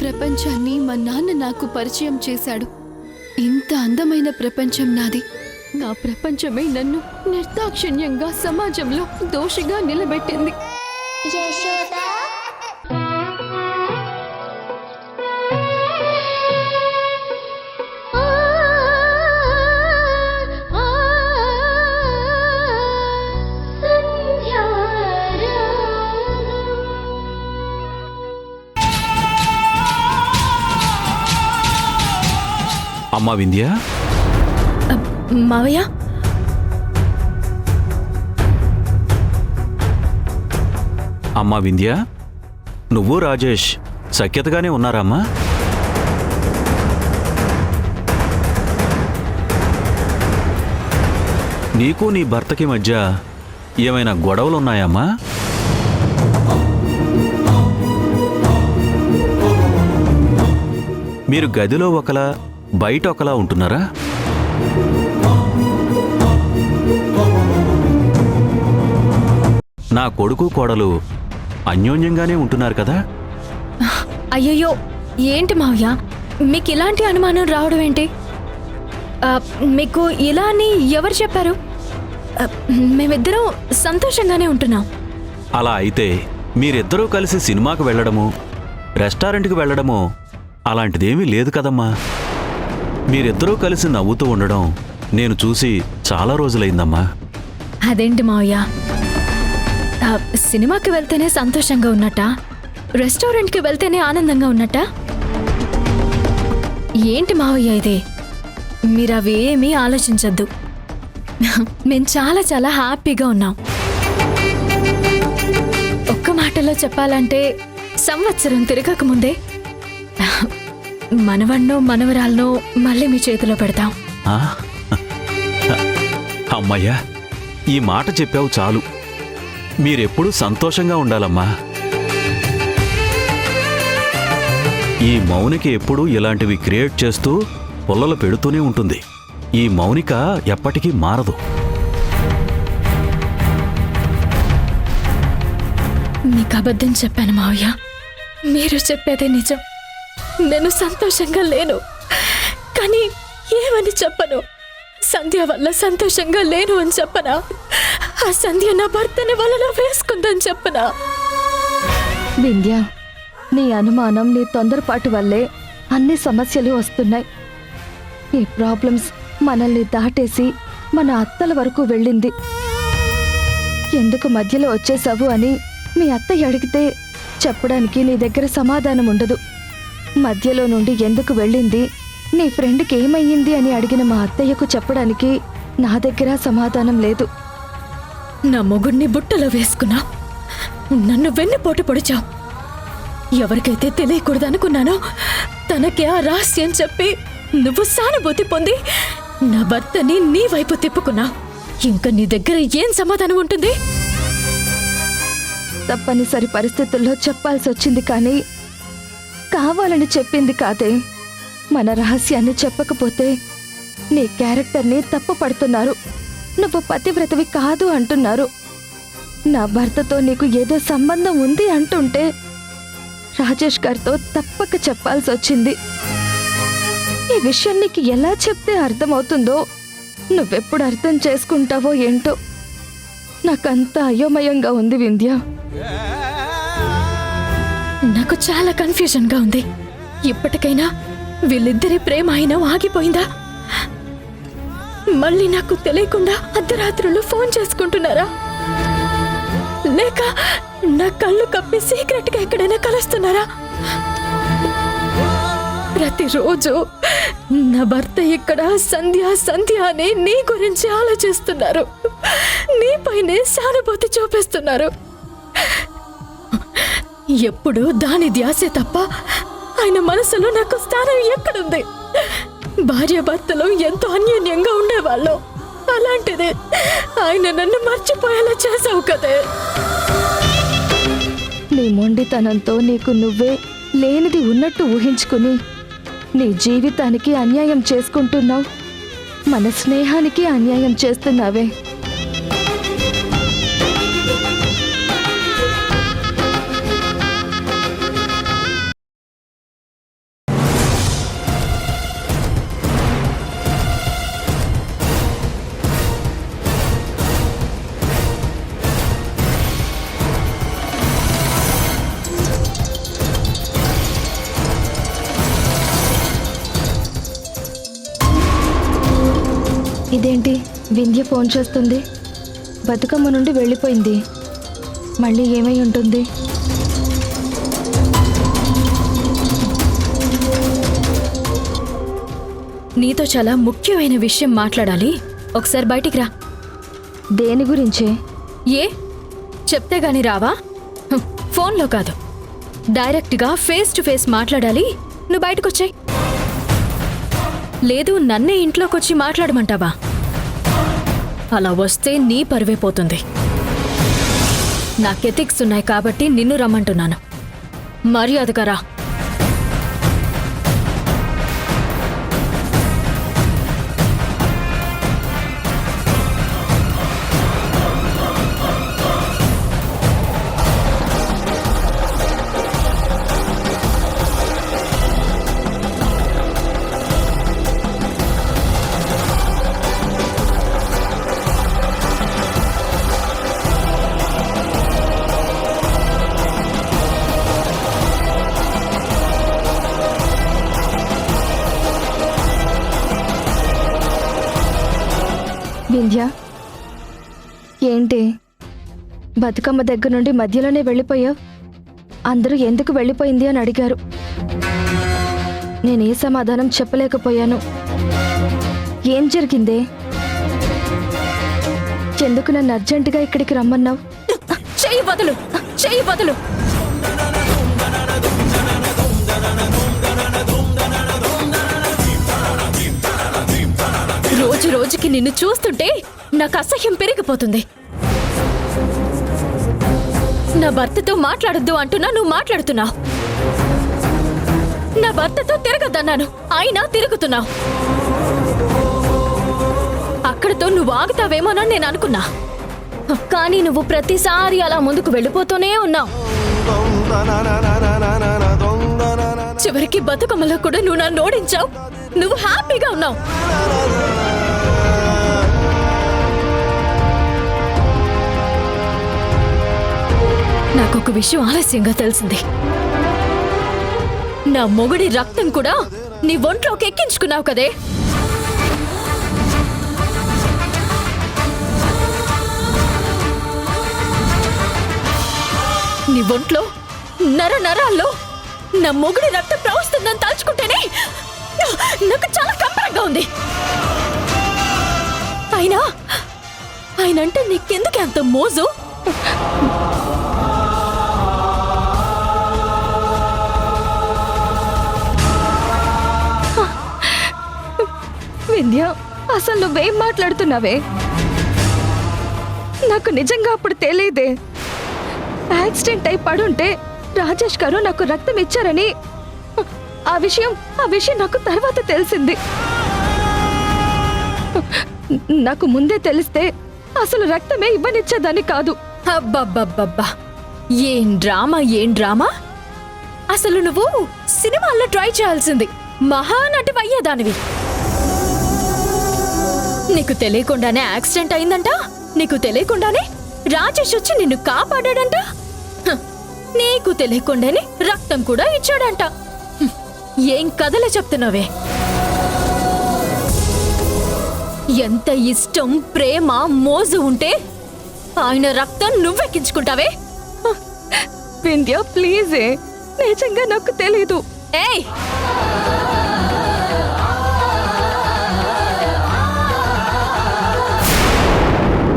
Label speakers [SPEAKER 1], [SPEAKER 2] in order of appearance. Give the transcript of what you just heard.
[SPEAKER 1] ప్రపంచాన్ని మా నాన్న నాకు పరిచయం చేశాడు. ఇంత అందమైన ప్రపంచం నాది. నా ప్రపంచమే నన్ను నిర్దాక్షిణ్యంగా సమాజంలో దోషిగా నిలబెట్టింది.
[SPEAKER 2] అమ్మా వింధ్య,
[SPEAKER 3] మావయ్య,
[SPEAKER 2] అమ్మా వింధ్య, నువ్వు రాజేష్ సఖ్యతగానే ఉన్నారమ్మా? నీకు నీ భర్తకి మధ్య ఏమైనా గొడవలున్నాయమ్మా? మీరు గదిలో ఒకలా బయట ఒకలా ఉంటున్నారా? నా కొడుకు కోడలు అన్యోన్యంగానే ఉంటున్నారు కదా?
[SPEAKER 3] అయ్యయ్యో, ఏంటి మావయ్య మీకు ఇలాంటి అనుమానం రావడం ఏంటి? మీకు ఇలా అని ఎవరు చెప్పారు? మేమిద్దరం సంతోషంగానే ఉంటున్నాం.
[SPEAKER 2] అలా అయితే మీరిద్దరూ కలిసి సినిమాకు వెళ్ళడము, రెస్టారెంట్కి వెళ్ళడము అలాంటిదేమీ లేదు కదమ్మా. మీరిద్దరూ కలిసి నవ్వుతూ ఉండడం నేను చూసి చాలా రోజులైందమ్మా.
[SPEAKER 3] అదేంటి మావయ్య, సినిమాకి వెళ్తేనే సంతోషంగా ఉన్నట్ట, రెస్టారెంట్కి వెళ్తేనే ఆనందంగా ఉన్నట్ట? ఏంటి మావయ్య ఇది? మీరు అవి ఏమీ ఆలోచించద్దు. మేము చాలా చాలా హ్యాపీగా ఉన్నాం. ఒక్క మాటలో చెప్పాలంటే సంవత్సరం తిరగకముందే మనవన్నో మనవరాలనో మళ్ళీ మీ చేతిలో పెడతాం.
[SPEAKER 2] అమ్మయ్యా, ఈ మాట చెప్పావు చాలు. మీరెప్పుడూ సంతోషంగా ఉండాలమ్మా. ఈ మౌనిక ఎప్పుడూ ఇలాంటివి క్రియేట్ చేస్తూ పొల్లలు పెడుతూనే ఉంటుంది. ఈ మౌనిక ఎప్పటికీ మారదు.
[SPEAKER 3] మీకు అబద్ధం చెప్పాను మావయ్య, మీరు చెప్పేదే నిజం. నేను సంతోషంగా లేను, కానీ ఏమని చెప్పను? సంధ్య వల్ల సంతోషంగా లేను అని చెప్పనా? ఆ సంధ్య నా భర్తని వలలో వేసుకుందని చెప్పనా?
[SPEAKER 4] వింధ్య, నీ అనుమానం, నీ తొందరపాటు వల్లే అన్ని సమస్యలు వస్తున్నాయి. ఈ ప్రాబ్లమ్స్ మనల్ని దాటేసి మన అత్తల వరకు వెళ్ళింది. ఎందుకు మధ్యలో వచ్చేసావు అని మీ అత్తయ్య అడిగితే చెప్పడానికి నీ దగ్గర సమాధానం ఉండదు. మధ్యలో నుండి ఎందుకు వెళ్ళింది, నీ ఫ్రెండ్కి ఏమయ్యింది అని అడిగిన మా అత్తయ్యకు చెప్పడానికి నా దగ్గర సమాధానం లేదు.
[SPEAKER 3] నా మొగుడిని బుట్టలో వేసుకున్నా, నన్ను వెన్నుపోటు పొడిచావు. ఎవరికైతే తెలియకూడదనుకున్నానో తనకి ఆ రహస్యం చెప్పి నువ్వు సానుభూతి పొంది నా భర్తని నీ వైపు తిప్పుకున్నా. ఇంకా నీ దగ్గర ఏం సమాధానం ఉంటుంది?
[SPEAKER 4] తప్పనిసరి పరిస్థితుల్లో చెప్పాల్సి వచ్చింది, కానీ కావాలని చెప్పింది కాదే. మన రహస్యాన్ని చెప్పకపోతే నీ క్యారెక్టర్ని తప్పు పడుతున్నారు. నువ్వు పతివ్రతవి కాదు అంటున్నారు. నా భర్తతో నీకు ఏదో సంబంధం ఉంది అంటుంటే రాజేష్ గారితో తప్పక చెప్పాల్సి వచ్చింది. ఈ విషయం నీకు ఎలా చెప్తే అర్థమవుతుందో, నువ్వెప్పుడు అర్థం చేసుకుంటావో ఏంటో. నాకంత అయోమయంగా ఉంది వింధ్య.
[SPEAKER 3] నాకు చాలా కన్ఫ్యూజన్గా ఉంది. ఇప్పటికైనా వీళ్ళిద్దరి ప్రేమ అయినా ఆగిపోయిందా? మళ్ళీ నాకు తెలియకుండా అర్ధరాత్రులు ఫోన్ చేసుకుంటున్నారా? లేక నా కళ్ళు కప్పి సీక్రెట్గా ఎక్కడైనా కలుస్తున్నారా? ప్రతిరోజు నా భర్త ఇక్కడ సంధ్య సంధ్య అని నీ గురించి ఆలోచిస్తున్నారు. నీపైనే సానుభూతి చూపిస్తున్నారు. ఎప్పుడు దాని ధ్యాసే తప్ప ఆయన మనసులో నాకు స్థానం ఎక్కడుంది? భార్యాభర్తలు ఎంతో అన్యోన్యంగా ఉండేవాళ్ళు. అలాంటిది ఆయన నన్ను మర్చిపోయేలా చేసావు కదే.
[SPEAKER 4] నీ మొండితనంతో నీకు నువ్వే లేనిది ఉన్నట్టు ఊహించుకుని నీ జీవితానికి అన్యాయం చేసుకుంటున్నావు. మన స్నేహానికి అన్యాయం చేస్తున్నావే. ఇదేంటి వింధ్య ఫోన్ చేస్తుంది? బతుకమ్మ నుండి వెళ్ళిపోయింది. మళ్ళీ ఏమై ఉంటుంది?
[SPEAKER 3] నీతో చాలా ముఖ్యమైన విషయం మాట్లాడాలి. ఒకసారి బయటికి రా.
[SPEAKER 4] దేని గురించే?
[SPEAKER 3] ఏ చెప్తే గాని రావా? ఫోన్లో కాదు, డైరెక్ట్గా ఫేస్ టు ఫేస్ మాట్లాడాలి. నువ్వు బయటకొచ్చాయి. లేదు నన్నే ఇంట్లోకొచ్చి మాట్లాడమంటావా? అలా వస్తే నీ పరువే పోతుంది. నాకు ఎథిక్స్ ఉన్నాయి కాబట్టి నిన్ను రమ్మంటున్నాను. మర్యాదగా రా.
[SPEAKER 4] వింధ్య, ఏంటి బతుకమ్మ దగ్గర నుండి మధ్యలోనే వెళ్ళిపోయావు? అందరూ ఎందుకు వెళ్ళిపోయింది అని అడిగారు. నేనే సమాధానం చెప్పలేకపోయాను. ఏం జరిగిందే? ఎందుకు నన్ను అర్జెంటుగా ఇక్కడికి రమ్మన్నావు?
[SPEAKER 3] చెయ్యి వదులు, చెయ్యి వదులు. రోజు రోజుకి నిన్ను చూస్తుంటే నాకు అసహ్యం పెరిగిపోతుంది. నా భర్తతో మాట్లాడొద్దు అంటున్నా, నువ్వు మాట్లాడుతున్నావు. నా భర్తతో తిరగద్దన్నాను, అయినా తిరుగుతున్నావు. అక్కడితో నువ్వు ఆగుతావేమోనని నేను అనుకున్నా, కానీ నువ్వు ప్రతిసారి అలా ముందుకు వెళ్ళిపోతూనే ఉన్నావు. చివరికి బతుకమ్మలో కూడా నువ్వు నన్ను ఓడించావు. నువ్వు హ్యాపీగా ఉన్నావు. నాకొక విషయం ఆలస్యంగా తెలిసింది. నా మొగుడి రక్తం కూడా నీ ఒంట్లోకి ఎక్కించుకున్నావు కదే. నీ ఒంట్లో నర నరాల్లో నా మొగుడి రక్తం ప్రవహిస్తుందని తలుచుకుంటేనే నాకు చాలా కంపరంగా ఉంది. ఆయనంటే నీకెందుకు అంత మోజు?
[SPEAKER 4] వింధ్య, అసలు నువ్వేం మాట్లాడుతున్నావే? నాకు నిజంగా అప్పుడు తెలియదే. యాక్సిడెంట్ అయి పడుంటే రాజేష్ గారు నాకు రక్తం ఇచ్చారని. ఆ విషయం నాకు తర్వాత తెలిసింది. నాకు ముందే తెలిస్తే అసలు రక్తమే ఇవ్వనిచ్చేదాన్ని కాదు.
[SPEAKER 3] అబ్బబ్బబ్బబ్బా, ఏం డ్రామా. అసలు నువ్వు సినిమాల్లో ట్రై చేయాల్సింది. మహానటి అయ్యేదానివి. నీకు తెలియకుండానే యాక్సిడెంట్ అయిందంట. నీకు తెలియకుండానే రాజేష్ వచ్చి నిన్ను కాపాడాడంట. నీకు తెలియకుండానే రక్తం కూడా ఇచ్చాడంట. ఏం కథలు చెప్తున్నావే? ఎంత ఇష్టం, ప్రేమ, మోజు ఉంటే ఆయన రక్తం నువ్వెక్కించుకుంటావే?
[SPEAKER 4] వింధ్య, ప్లీజే, నిజంగా నాకు తెలీదు.
[SPEAKER 3] ఏయ్,